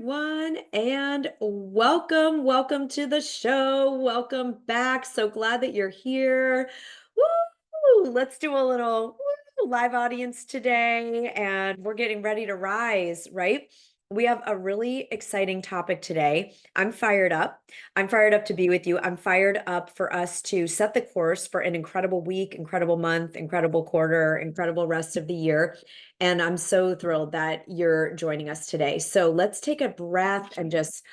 everyone, and welcome. Welcome to the show. Welcome back. So glad that you're here. Woo! Let's do a little live audience today, and we're getting ready to rise, right? We have a really exciting topic today. I'm fired up. I'm fired up to be with you. I'm fired up for us to set the course for an incredible week, incredible month, incredible quarter, incredible rest of the year. And I'm so thrilled that you're joining us today. So let's take a breath and just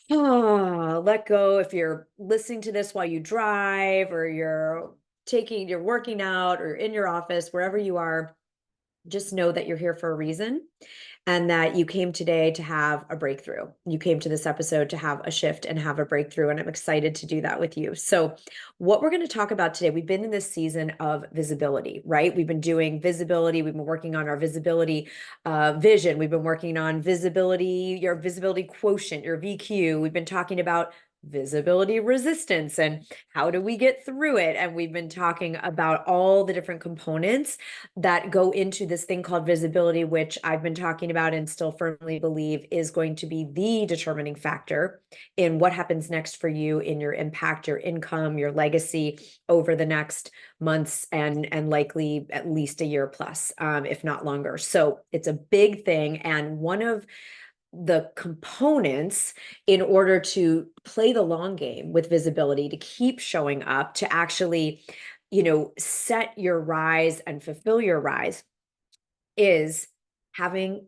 let go. If you're listening to this while you drive, or you're working out, or in your office, wherever you are, just know that you're here for a reason, and that you came today to have a breakthrough. You came to this episode to have a shift and have a breakthrough, and I'm excited to do that with you. So, what we're going to talk about today, we've been in this season of visibility, right? We've been doing visibility. We've been working on our visibility vision. We've been working on visibility, your visibility quotient, your VQ. We've been talking about visibility resistance and how do we get through it. And we've been talking about all the different components that go into this thing called visibility, which I've been talking about and still firmly believe is going to be the determining factor in what happens next for you in your impact, your income, your legacy over the next months and likely at least a year plus, if not longer. So it's a big thing. And one of the components in order to play the long game with visibility, to keep showing up, to actually, set your rise and fulfill your rise, is having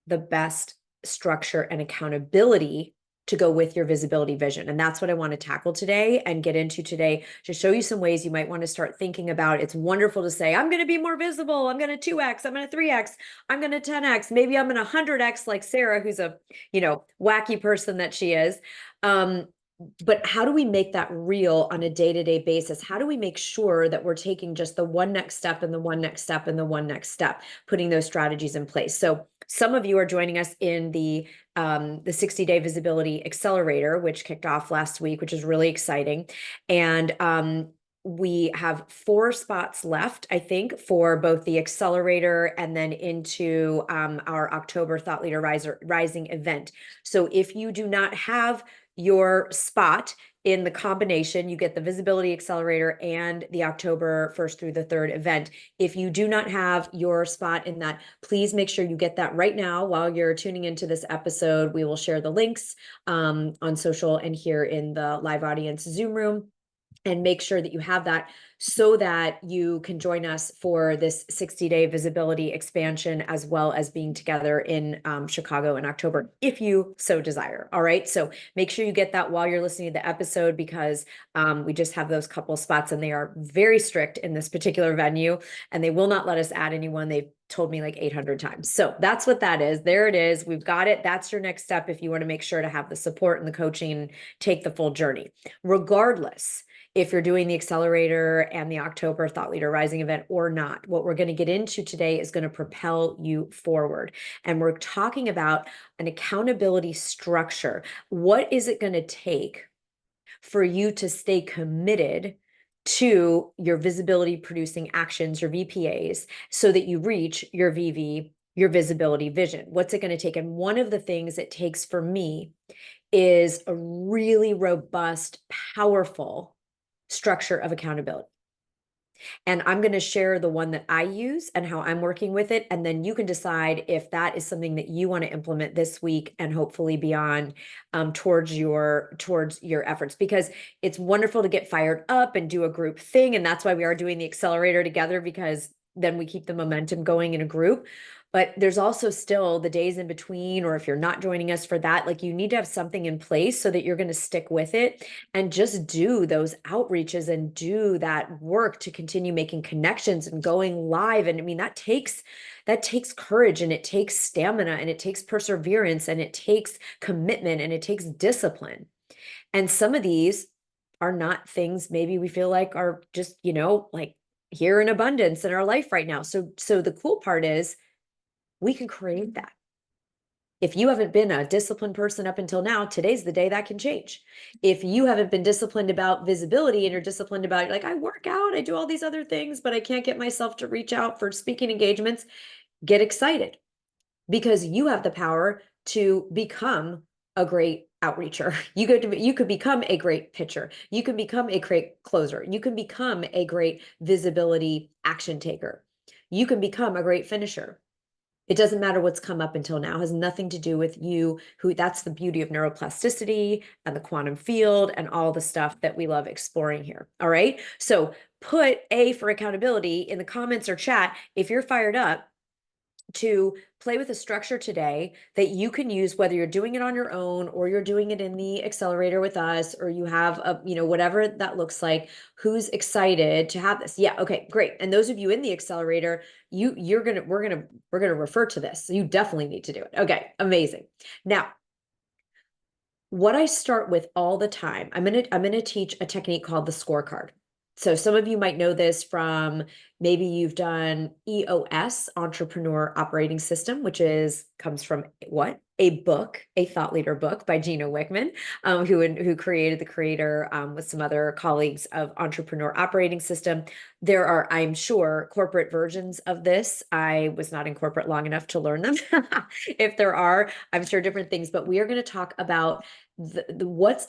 the best structure and accountability to go with your visibility vision. And that's what I want to tackle today and get into today, to show you some ways you might want to start thinking about. It's wonderful to say, I'm going to be more visible. I'm going to 2x, I'm going to 3x, I'm going to 10x, maybe I'm going to 100x like Sarah, who's a, wacky person that she is. But how do we make that real on a day-to-day basis? How do we make sure that we're taking just the one next step and the one next step and the one next step, putting those strategies in place? So some of you are joining us in the 60-day visibility accelerator, which kicked off last week, which is really exciting. And we have 4 spots left, I think, for both the accelerator and then into our October Thought Leader Rising event. So if you do not have your spot in the combination, you get the visibility accelerator and the October 1st through the 3rd event. If you do not have your spot in that, please make sure you get that right now while you're tuning into this episode. We will share the links on social and here in the live audience Zoom room. And make sure that you have that so that you can join us for this 60-day visibility expansion, as well as being together in Chicago in October, if you so desire. All right. So make sure you get that while you're listening to the episode, because we just have those couple spots, and they are very strict in this particular venue, and they will not let us add anyone. They've told me like 800 times. So that's what that is. There it is. We've got it. That's your next step if you want to make sure to have the support and the coaching and take the full journey. Regardless, if you're doing the accelerator and the October Thought Leader Rising event or not, what we're going to get into today is going to propel you forward. And we're talking about an accountability structure. What is it going to take for you to stay committed to your visibility producing actions, your VPAs, so that you reach your VV, your visibility vision? What's it going to take? And one of the things it takes for me is a really robust, powerful structure of accountability. And I'm going to share the one that I use and how I'm working with it. And then you can decide if that is something that you want to implement this week and hopefully beyond, towards your efforts, because it's wonderful to get fired up and do a group thing. And that's why we are doing the accelerator together, because then we keep the momentum going in a group. But there's also still the days in between, or if you're not joining us for that, like, you need to have something in place so that you're going to stick with it and just do those outreaches and do that work to continue making connections and going live. And I mean, that takes courage, and it takes stamina, and it takes perseverance, and it takes commitment, and it takes discipline. And some of these are not things maybe we feel like are just, like here in abundance in our life right now. So the cool part is, we can create that. If you haven't been a disciplined person up until now, today's the day that can change. If you haven't been disciplined about visibility, and you're disciplined about, like, I work out, I do all these other things, but I can't get myself to reach out for speaking engagements, get excited, because you have the power to become a great outreacher. You could become a great pitcher. You can become a great closer. You can become a great visibility action taker. You can become a great finisher. It doesn't matter what's come up until now. It has nothing to do with you. That's the beauty of neuroplasticity and the quantum field and all the stuff that we love exploring here. All right. So put A for accountability in the comments or chat if you're fired up to play with a structure today that you can use, whether you're doing it on your own or you're doing it in the accelerator with us, or you have whatever that looks like. Who's excited to have this? Yeah. Okay, great. And those of you in the accelerator, we're going to refer to this. So you definitely need to do it. Okay. Amazing. Now, what I start with all the time, I'm going to teach a technique called the scorecard. So some of you might know this from, maybe you've done EOS, Entrepreneur Operating System, which comes from what? A book, a thought leader book by Gino Wickman, who created the creator with some other colleagues of Entrepreneur Operating System. There are, I'm sure, corporate versions of this. I was not in corporate long enough to learn them. If there are, I'm sure different things, but we are going to talk about what's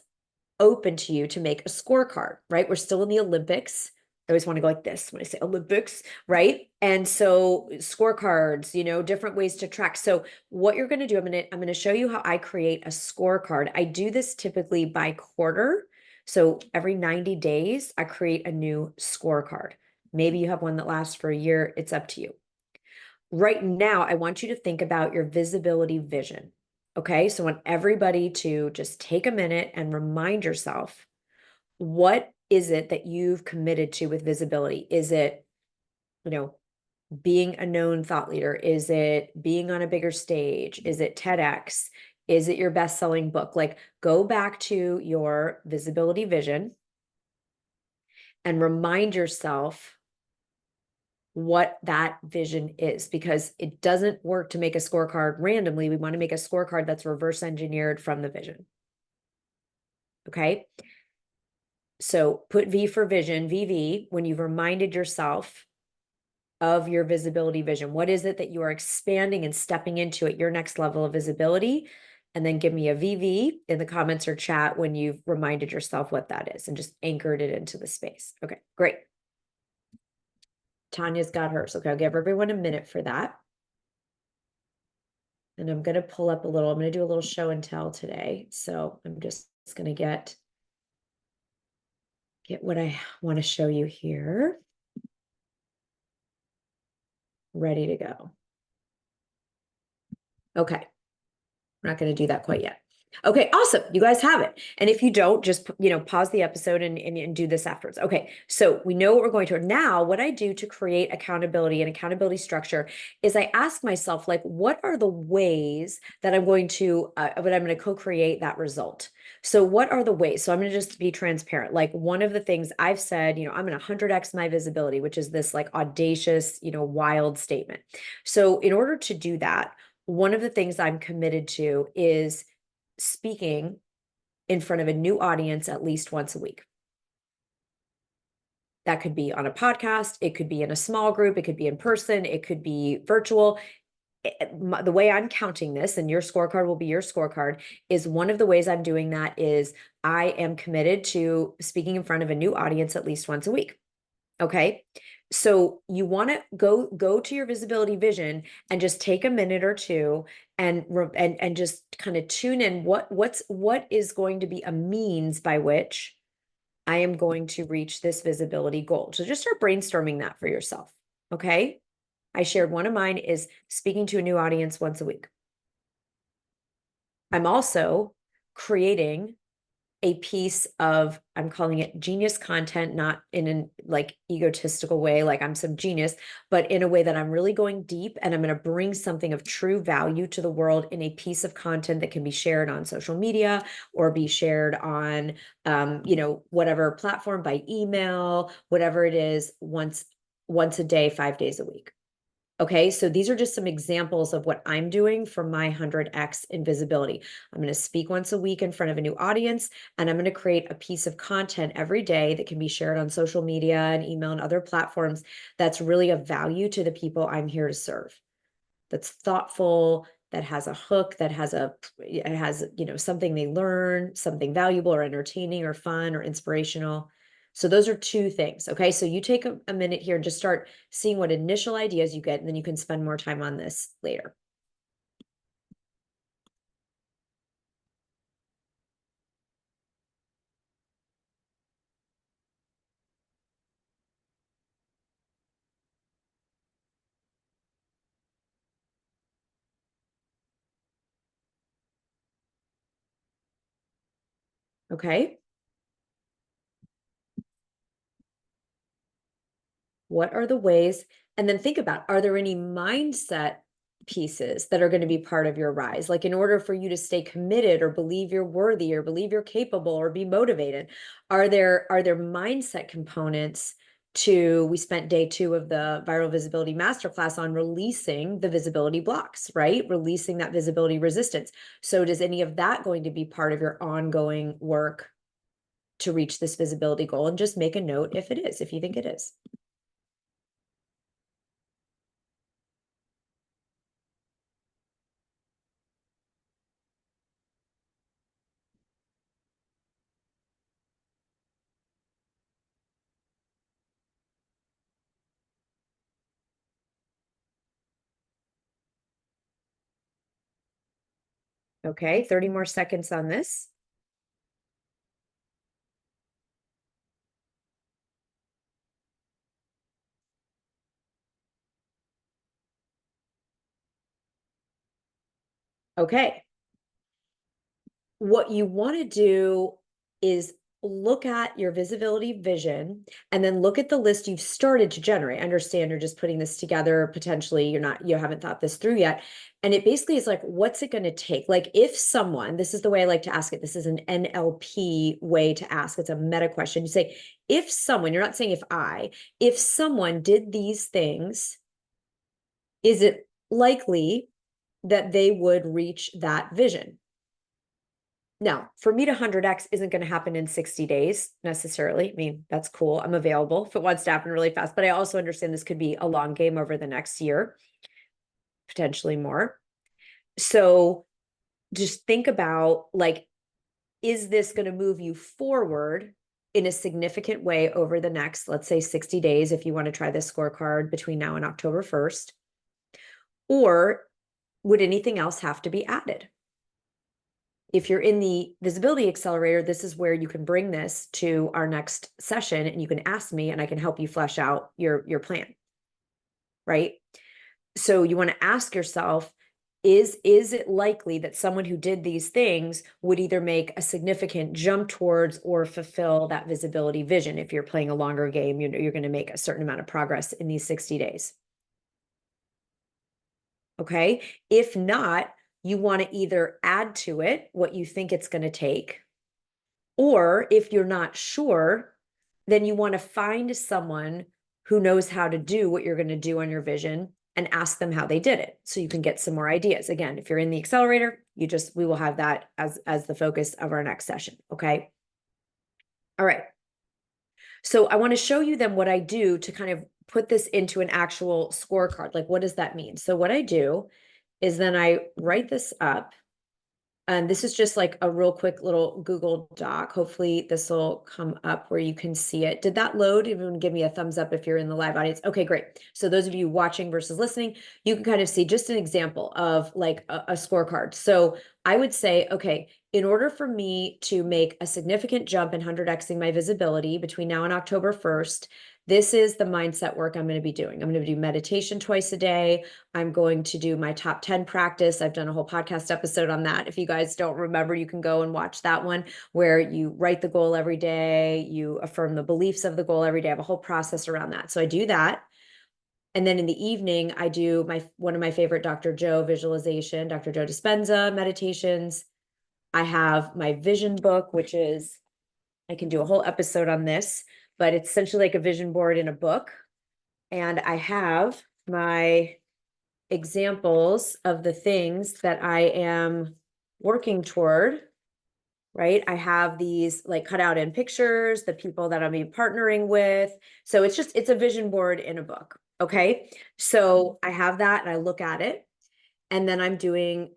open to you to make a scorecard, right? We're still in the Olympics. I always want to go like this when I say Olympics, right? And so scorecards, different ways to track. So what you're going to do, I'm going to show you how I create a scorecard. I do this typically by quarter. So every 90 days, I create a new scorecard. Maybe you have one that lasts for a year. It's up to you. Right now, I want you to think about your visibility vision. Okay, so I want everybody to just take a minute and remind yourself, what is it that you've committed to with visibility? Is it, being a known thought leader? Is it being on a bigger stage? Is it TEDx? Is it your best-selling book? Like, go back to your visibility vision and remind yourself what that vision is, because it doesn't work to make a scorecard randomly. We want to make a scorecard that's reverse engineered from the vision. Okay. So put V for vision, VV, when you've reminded yourself of your visibility vision. What is it that you are expanding and stepping into at your next level of visibility? And then give me a VV in the comments or chat when you've reminded yourself what that is and just anchored it into the space. Okay, great. Tanya's got hers. Okay, I'll give everyone a minute for that. And I'm going to pull up I'm going to do a little show and tell today. So I'm just going to get what I want to show you here. Ready to go. Okay. I'm not going to do that quite yet. Okay, awesome. You guys have it. And if you don't, just, pause the episode and do this afterwards. Okay, so we know what we're going to. Now, what I do to create accountability and accountability structure is I ask myself, like, what are the ways that I'm going to co-create that result? So what are the ways? So I'm going to just be transparent. Like, one of the things I've said, I'm going to 100x my visibility, which is this like audacious, wild statement. So in order to do that, one of the things I'm committed to is speaking in front of a new audience at least once a week. That could be on a podcast. It could be in a small group. It could be in person. It could be virtual. The way I'm counting this, and your scorecard will be your scorecard, is one of the ways I'm doing that is I am committed to speaking in front of a new audience at least once a week. Okay. So you want to go to your visibility vision and just take a minute or two and just kind of tune in what is going to be a means by which I am going to reach this visibility goal. So just start brainstorming that for yourself. Okay. I shared one of mine is speaking to a new audience once a week. I'm also creating a piece of, I'm calling it genius content, not in an like egotistical way, like I'm some genius, but in a way that I'm really going deep and I'm going to bring something of true value to the world in a piece of content that can be shared on social media or be shared on, whatever platform, by email, whatever it is, once a day, 5 days a week. Okay, so these are just some examples of what I'm doing for my 100x invisibility. I'm going to speak once a week in front of a new audience, and I'm going to create a piece of content every day that can be shared on social media and email and other platforms that's really of value to the people I'm here to serve. That's thoughtful, that has a hook, that has it has, something they learn, something valuable or entertaining or fun or inspirational. So those are two things. Okay. So you take a minute here and just start seeing what initial ideas you get, and then you can spend more time on this later. Okay. What are the ways? And then think about, are there any mindset pieces that are going to be part of your rise? Like, in order for you to stay committed or believe you're worthy or believe you're capable or be motivated, are there mindset components to, we spent day 2 of the Viral Visibility Masterclass on releasing the visibility blocks, right? Releasing that visibility resistance. So does any of that going to be part of your ongoing work to reach this visibility goal? And just make a note if it is, if you think it is. Okay, 30 more seconds on this. Okay. What you want to do is look at your visibility vision and then look at the list you've started to generate. I understand you're just putting this together. Potentially, you haven't thought this through yet. And it basically is like, what's it going to take? Like, if someone, this is the way I like to ask it. This is an NLP way to ask. It's a meta question. You say, if someone, you're not saying if someone did these things, is it likely that they would reach that vision? Now, for me to 100x isn't going to happen in 60 days necessarily. I mean, that's cool. I'm available if it wants to happen really fast, but I also understand this could be a long game over the next year, potentially more. So just think about, like, is this going to move you forward in a significant way over the next, let's say, 60 days, if you want to try this scorecard between now and October 1st? Or would anything else have to be added? If you're in the visibility accelerator, this is where you can bring this to our next session and you can ask me and I can help you flesh out your plan, right? So you want to ask yourself, is it likely that someone who did these things would either make a significant jump towards or fulfill that visibility vision? If you're playing a longer game, you're going to make a certain amount of progress in these 60 days. Okay. If not, you want to either add to it what you think it's going to take, or if you're not sure, then you want to find someone who knows how to do what you're going to do on your vision and ask them how they did it, so you can get some more ideas. Again, if you're in the accelerator, we will have that as the focus of our next session. Okay. All right. So I want to show you then what I do to kind of put this into an actual scorecard. Like, what does that mean? So what I do is then I write this up. And this is just like a real quick little Google Doc. Hopefully this will come up where you can see it. Did that load? Everyone give me a thumbs up if you're in the live audience. Okay, great. So those of you watching versus listening, you can kind of see just an example of like a scorecard. So I would say, okay, in order for me to make a significant jump in 100xing my visibility between now and October 1st, this is the mindset work I'm going to be doing. I'm going to do meditation twice a day. I'm going to do my top 10 practice. I've done a whole podcast episode on that. If you guys don't remember, you can go and watch that one, where you write the goal every day, you affirm the beliefs of the goal every day. I have a whole process around that. So I do that. And then in the evening, I do one of my favorite Dr. Joe visualization, Dr. Joe Dispenza meditations. I have my vision book, which is, I can do a whole episode on this, but it's essentially like a vision board in a book. And I have my examples of the things that I am working toward, right? I have these like cut out in pictures, the people that I'm partnering with. So it's a vision board in a book. Okay. So I have that and I look at it. And then I'm doing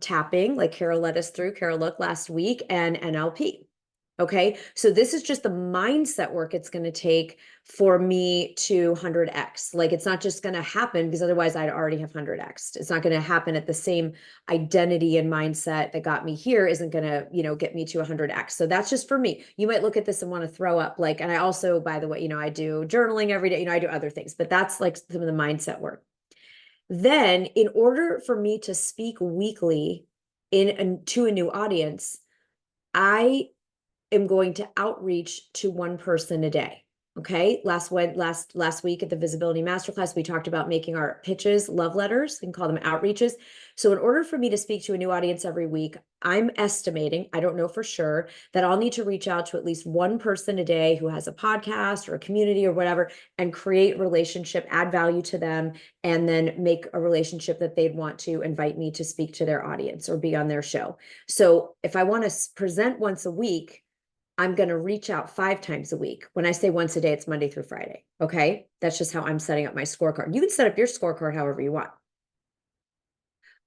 tapping, like Carol led us through, Carol Look last week, and NLP. Okay. So this is just the mindset work it's going to take for me to 100x. Like it's not just going to happen because otherwise I'd already have 100x. It's not going to happen at the same identity and mindset that got me here isn't going to, get me to 100x. So that's just for me. You might look at this and want to throw up like, and I also, by the way, I do journaling every day, I do other things, but that's like some of the mindset work. Then in order for me to speak weekly to a new audience, I am going to outreach to one person a day. Okay. Last week at the Visibility Masterclass, we talked about making our pitches love letters. We can call them outreaches. So in order for me to speak to a new audience every week, I'm estimating, I don't know for sure, that I'll need to reach out to at least one person a day who has a podcast or a community or whatever, and create relationship, add value to them, and then make a relationship that they'd want to invite me to speak to their audience or be on their show. So if I want to present once a week, I'm going to reach out 5 times a week. When I say once a day, it's Monday through Friday. Okay. That's just how I'm setting up my scorecard. You can set up your scorecard however you want.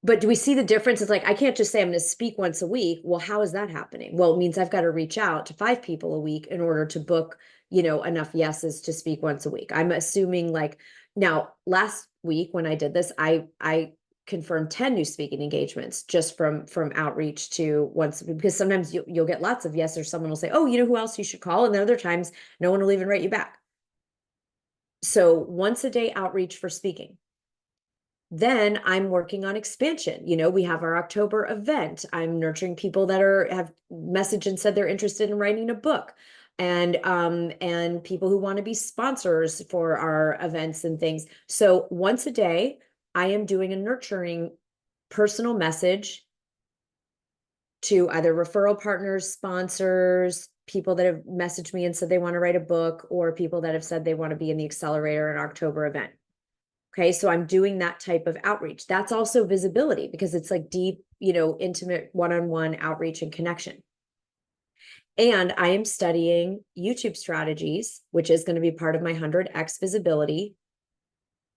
But do we see the difference? It's like, I can't just say I'm going to speak once a week. Well, how is that happening? Well, it means I've got to reach out to 5 people a week in order to book, enough yeses to speak once a week. I'm assuming like now last week when I did this, I confirmed 10 new speaking engagements just from outreach to once, because sometimes you'll get lots of yes, or someone will say, oh, you know who else you should call? And then other times no one will even write you back. So once a day outreach for speaking. Then I'm working on expansion. We have our October event. I'm nurturing people that have messaged and said they're interested in writing a book, and people who want to be sponsors for our events and things. So once a day, I am doing a nurturing personal message to either referral partners, sponsors, people that have messaged me and said they want to write a book, or people that have said they want to be in the accelerator and October event. Okay. So I'm doing that type of outreach. That's also visibility because it's like deep, intimate one-on-one outreach and connection. And I am studying YouTube strategies, which is going to be part of my 100x visibility,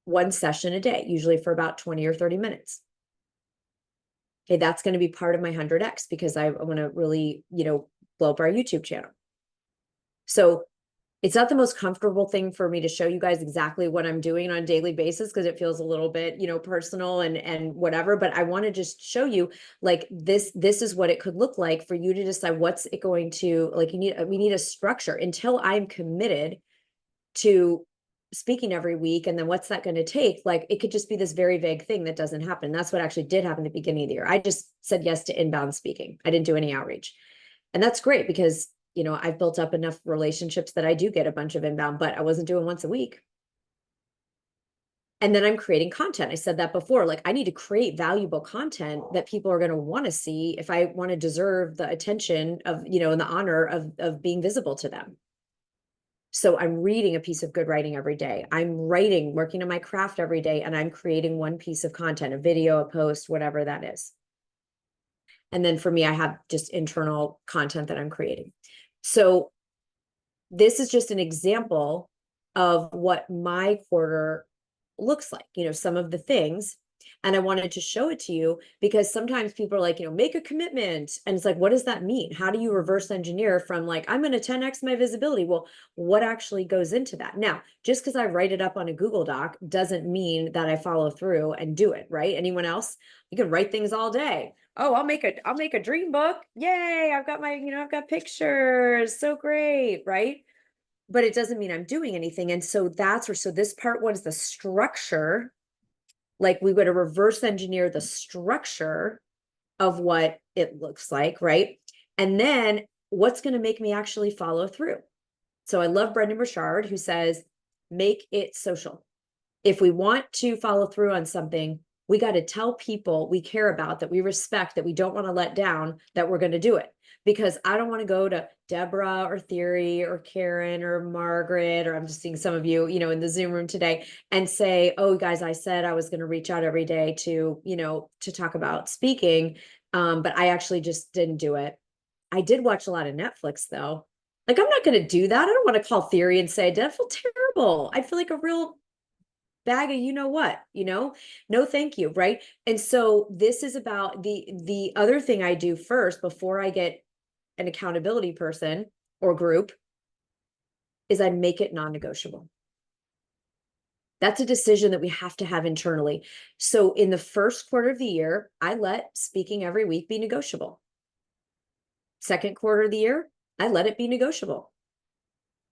one session a day, usually for about 20 or 30 minutes. Okay. That's going to be part of my 100x because I want to really, blow up our YouTube channel. So it's not the most comfortable thing for me to show you guys exactly what I'm doing on a daily basis because it feels a little bit, personal and whatever. But I want to just show you like this is what it could look like for you to decide what's it going to like. We need a structure until I'm committed to speaking every week. And then what's that going to take? Like it could just be this very vague thing that doesn't happen. That's what actually did happen at the beginning of the year. I just said yes to inbound speaking. I didn't do any outreach. And that's great because I've built up enough relationships that I do get a bunch of inbound, but I wasn't doing once a week. And then I'm creating content. I said that before, like I need to create valuable content that people are going to want to see if I want to deserve the attention of, and the honor of being visible to them. So I'm reading a piece of good writing every day. I'm working on my craft every day, and I'm creating one piece of content, a video, a post, whatever that is. And then for me, I have just internal content that I'm creating. So this is just an example of what my quarter looks like, some of the things. And I wanted to show it to you because sometimes people are like, make a commitment. And it's like, what does that mean? How do you reverse engineer from like, I'm going to 10x my visibility? Well, what actually goes into that? Now, just because I write it up on a Google Doc doesn't mean that I follow through and do it, right? Anyone else? You can write things all day. Oh, I'll make a dream book. Yay. I've got I've got pictures. So great. Right. But it doesn't mean I'm doing anything. And so so this part was the structure. Like we would reverse engineer the structure of what it looks like. Right. And then what's going to make me actually follow through. So I love Brendon Burchard, who says, make it social. If we want to follow through on something, we got to tell people we care about, that we respect, that we don't want to let down, that we're going to do it. Because I don't want to go to Deborah or Theory or Karen or Margaret, or I'm just seeing some of you, in the Zoom room today, and say, oh, guys, I said I was going to reach out every day to, to talk about speaking. But I actually just didn't do it. I did watch a lot of Netflix though. Like, I'm not going to do that. I don't want to call Theory and say, I feel terrible. I feel like a real bag of, you know what, no, thank you. Right. And so this is about the other thing I do first before I get an accountability person or group is I make it non-negotiable. That's a decision that we have to have internally. So in the first quarter of the year, I let speaking every week be negotiable. Second quarter of the year, I let it be negotiable.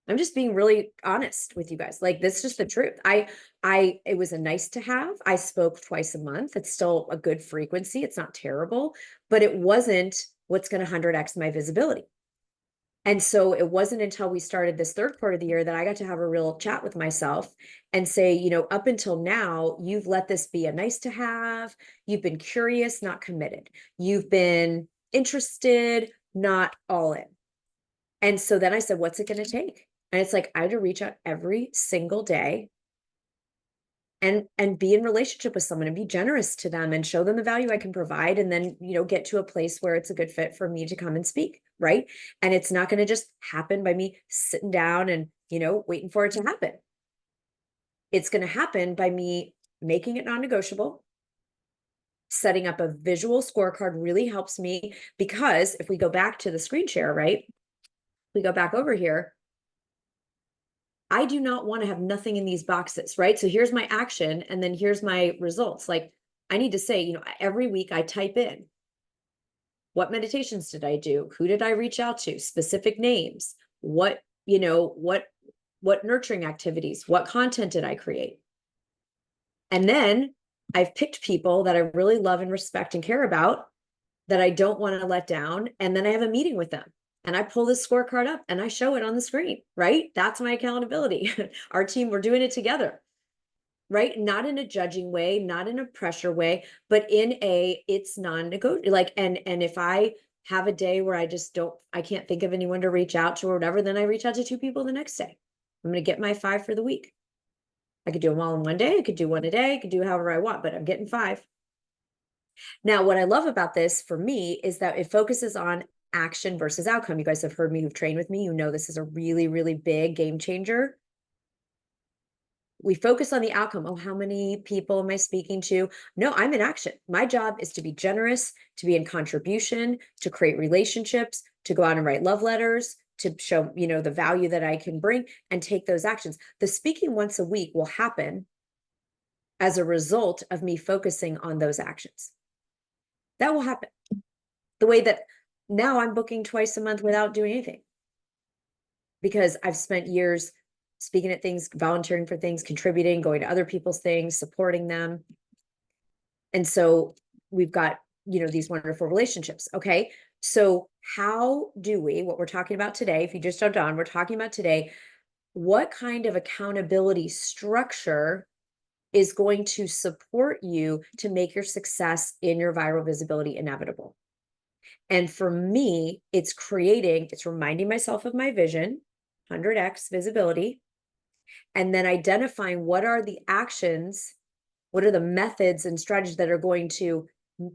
I'm just being really honest with you guys. Like, this is just the truth. It was a nice to have. I spoke twice a month. It's still a good frequency. It's not terrible, but it wasn't what's going to 100x my visibility. And so it wasn't until we started this third quarter of the year that I got to have a real chat with myself and say, up until now, you've let this be a nice to have. You've been curious, not committed. You've been interested, not all in. And so then I said, what's it going to take? And it's like, I had to reach out every single day and be in relationship with someone and be generous to them and show them the value I can provide. And then, get to a place where it's a good fit for me to come and speak. Right. And it's not going to just happen by me sitting down and, waiting for it to happen. It's going to happen by me making it non-negotiable. Setting up a visual scorecard really helps me, because if we go back to the screen share, right? We go back over here. I do not want to have nothing in these boxes, right? So here's my action, and then here's my results. Like, I need to say, every week I type in, what meditations did I do? Who did I reach out to? Specific names. What nurturing activities? What content did I create? And then I've picked people that I really love and respect and care about that I don't want to let down. And then I have a meeting with them. And I pull this scorecard up and I show it on the screen, right? That's my accountability. Our team, we're doing it together, right? Not in a judging way, not in a pressure way, but it's non-negotiable. Like, and if I have a day where I can't think of anyone to reach out to or whatever, then I reach out to 2 people the next day. I'm going to get my 5 for the week. I could do them all in one day. I could do one a day. I could do however I want, but I'm getting 5. Now, what I love about this for me is that it focuses on action versus outcome. You guys have heard me, who've trained with me, this is a really, really big game changer. We focus on the outcome. Oh, how many people am I speaking to? No, I'm in action. My job is to be generous, to be in contribution, to create relationships, to go out and write love letters, to show, the value that I can bring and take those actions. The speaking once a week will happen as a result of me focusing on those actions. That will happen. The way that now I'm booking twice a month without doing anything, because I've spent years speaking at things, volunteering for things, contributing, going to other people's things, supporting them. And so we've got, these wonderful relationships. Okay. So how do what we're talking about today, if you just jumped on, we're talking about today, what kind of accountability structure is going to support you to make your success in your viral visibility inevitable? And for me, it's reminding myself of my vision, 100x visibility, and then identifying what are the actions, what are the methods and strategies that are going to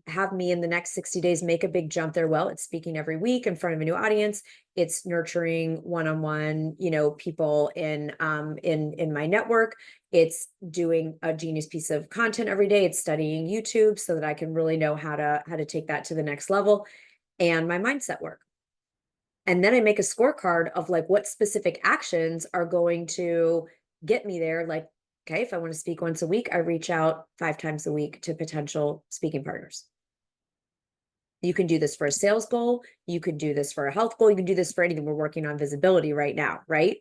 have me in the next 60 days make a big jump there. Well, it's speaking every week in front of a new audience. It's nurturing one-on-one, people in my network. It's doing a genius piece of content every day. It's studying YouTube so that I can really know how to take that to the next level, and my mindset work. And then I make a scorecard of like what specific actions are going to get me there. Like, okay, if I want to speak once a week, I reach out 5 times a week to potential speaking partners. You can do this for a sales goal. You can do this for a health goal. You can do this for anything. We're working on visibility right now, right?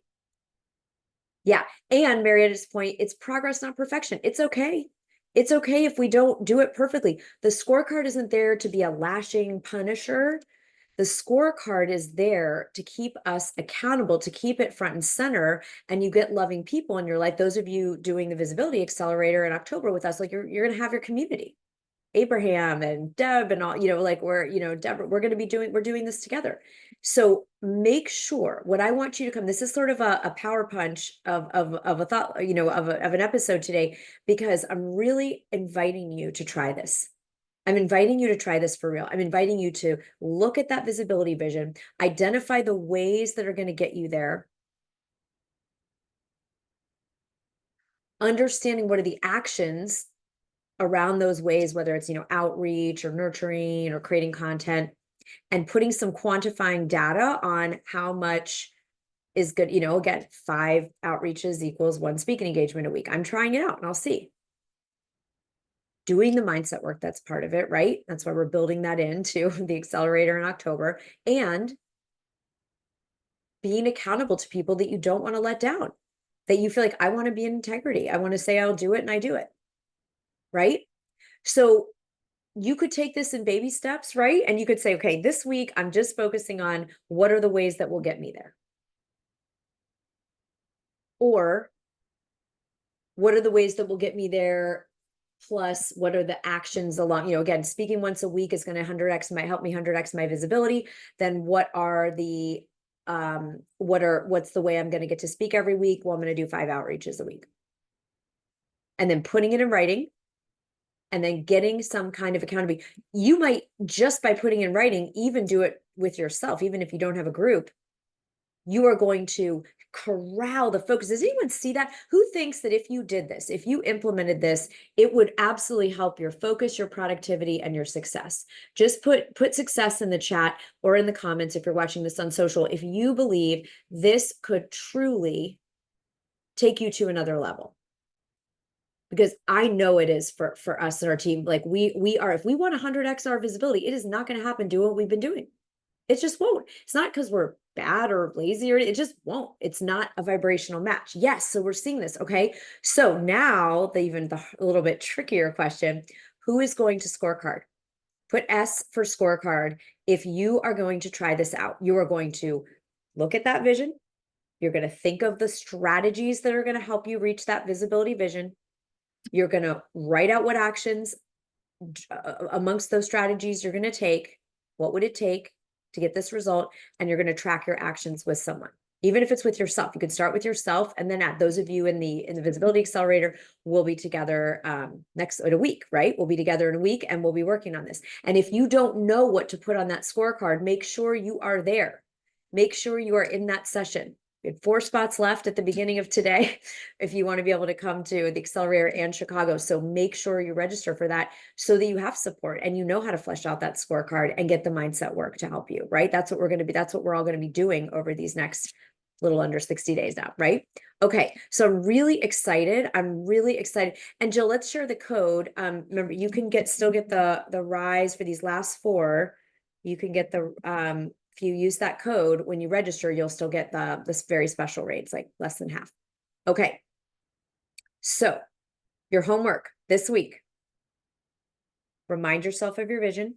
Yeah. And Marietta's point, it's progress, not perfection. It's okay. It's okay if we don't do it perfectly. The scorecard isn't there to be a lashing punisher. The scorecard is there to keep us accountable, to keep it front and center, and you get loving people in your life. Those of you doing the Visibility Accelerator in October with us, like you're going to have your community, Abraham and Deb and all, like Deborah, we're doing this together. So make sure, what I want you to come, this is sort of a power punch of a thought, of an episode today, because I'm really inviting you to try this. I'm inviting you to try this for real. I'm inviting you to look at that visibility vision, identify the ways that are going to get you there. understanding what are the actions around those ways, whether it's, outreach or nurturing or creating content, and putting some quantifying data on how much is good. Again, 5 outreaches equals 1 speaking engagement a week. I'm trying it out and I'll see. Doing the mindset work, that's part of it, right? That's why we're building that into the accelerator in October. And being accountable to people that you don't want to let down, that you feel like, I want to be in integrity. I want to say I'll do it and I do it. Right? So you could take this in baby steps, right? And you could say, okay, this week I'm just focusing on what are the ways that will get me there. Or what are the ways that will get me there? Plus, what are the actions along, again, speaking once a week is going to 100x, might help me 100x my visibility. Then what are the, what's the way I'm going to get to speak every week? Well, I'm going to do 5 outreaches a week. And then putting it in writing, and then getting some kind of accountability. You might, just by putting in writing, even do it with yourself, even if you don't have a group, you are going to corral the focus. Does anyone see that? Who thinks that if you did this, if you implemented this, it would absolutely help your focus, your productivity, and your success? Just put success in the chat or in the comments if you're watching this on social, if you believe this could truly take you to another level. Because I know it is for us and our team. Like we are, if we want 100x our visibility, it is not going to happen doing what we've been doing. It just won't. It's not because we're bad or lazy, or it just won't. It's not a vibrational match. Yes. So we're seeing this. Okay. So now the little bit trickier question, who is going to scorecard? Put S for scorecard. If you are going to try this out, you are going to look at that vision. You're going to think of the strategies that are going to help you reach that visibility vision. You're going to write out what actions amongst those strategies you're going to take. What would it take to get this result? And you're going to track your actions with someone, even if it's with yourself. You could start with yourself, and then those of you in the Visibility Accelerator, we'll be together next in a week, right? We'll be together in a week and we'll be working on this. And if you don't know what to put on that scorecard, make sure you are there. Make sure you are in that session. We had 4 spots left at the beginning of today if you want to be able to come to the Accelerator and Chicago. So make sure you register for that so that you have support and you know how to flesh out that scorecard and get the mindset work to help you, right? That's what we're all going to be doing over these next little under 60 days now, right? Okay, so I'm really excited. And Jill, let's share the code. Remember, you can still get the rise for these last 4. You can get the if you use that code when you register, you'll still get this very special rates, like less than half. Okay. So your homework this week, remind yourself of your vision,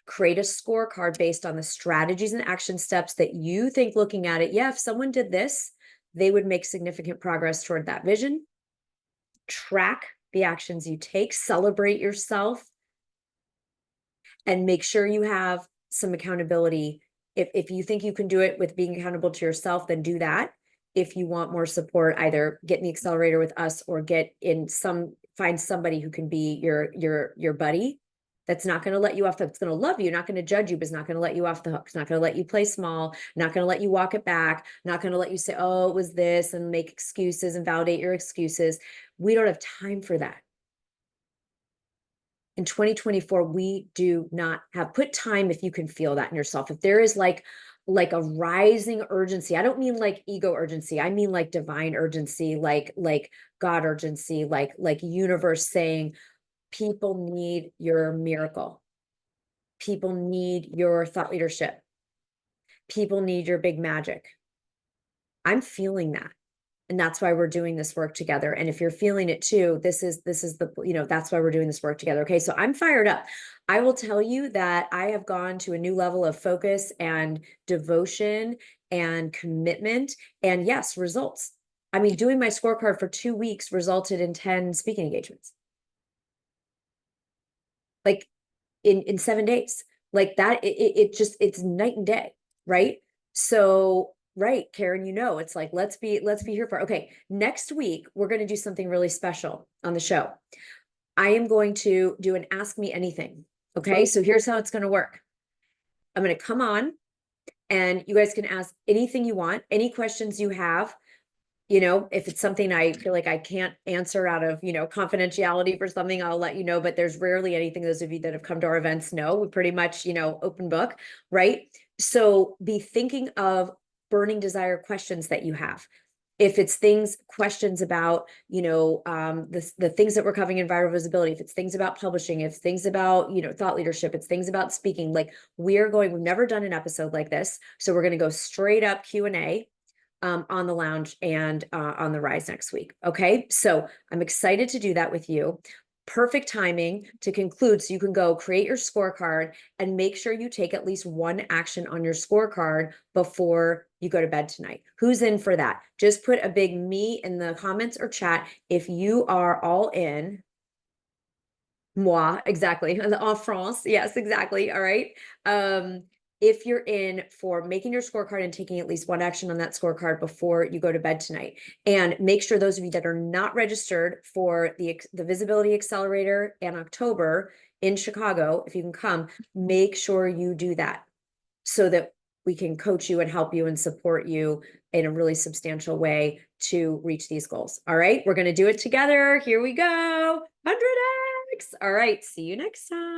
create a scorecard based on the strategies and action steps that you think, looking at it, yeah, if someone did this, they would make significant progress toward that vision. Track the actions you take, celebrate yourself, and make sure you have some accountability. If you think you can do it with being accountable to yourself, then do that. If you want more support, either get in the accelerator with us or find somebody who can be your buddy. That's not going to let you off that's going to love you, not going to judge you, but it's not going to let you off the hook. It's not going to let you play small, not going to let you walk it back, not going to let you say, oh, it was this, and make excuses and validate your excuses. We don't have time for that. In 2024, we do not have, put time if you can feel that in yourself. If there is like a rising urgency, I don't mean like ego urgency. I mean like divine urgency, like God urgency, like universe saying, people need your miracle. People need your thought leadership. People need your big magic. I'm feeling that. And that's why we're doing this work together. And if you're feeling it too, this is the, that's why we're doing this work together. Okay. So I'm fired up. I will tell you that I have gone to a new level of focus and devotion and commitment, and yes, results. I mean, doing my scorecard for 2 weeks resulted in 10 speaking engagements. Like in 7 days, like that, it's night and day. Right. So right, Karen, it's like, let's be here for, okay, next week, we're going to do something really special on the show. I am going to do an Ask Me Anything. Okay. So here's how it's going to work. I'm going to come on and you guys can ask anything you want, any questions you have. You know, if it's something I feel like I can't answer out of, confidentiality for something, I'll let you know, but there's rarely anything those of you that have come to our events know. We pretty much, open book, right? So be thinking of burning desire questions that you have. If it's questions about, the things that we're covering in viral visibility, if it's things about publishing, if it's things about, thought leadership, it's things about speaking, like we've never done an episode like this. So we're going to go straight up Q&A on the lounge and on the rise next week. Okay. So I'm excited to do that with you. Perfect timing to conclude. So you can go create your scorecard and make sure you take at least one action on your scorecard before you go to bed tonight. Who's in for that? Just put a big me in the comments or chat if you are all in. Moi, exactly. En France. Yes, exactly. All right. If you're in for making your scorecard and taking at least one action on that scorecard before you go to bed tonight. And make sure those of you that are not registered for the Visibility Accelerator in October in Chicago, if you can come, make sure you do that so that we can coach you and help you and support you in a really substantial way to reach these goals. All right, we're going to do it together. Here we go. 100x. All right, see you next time.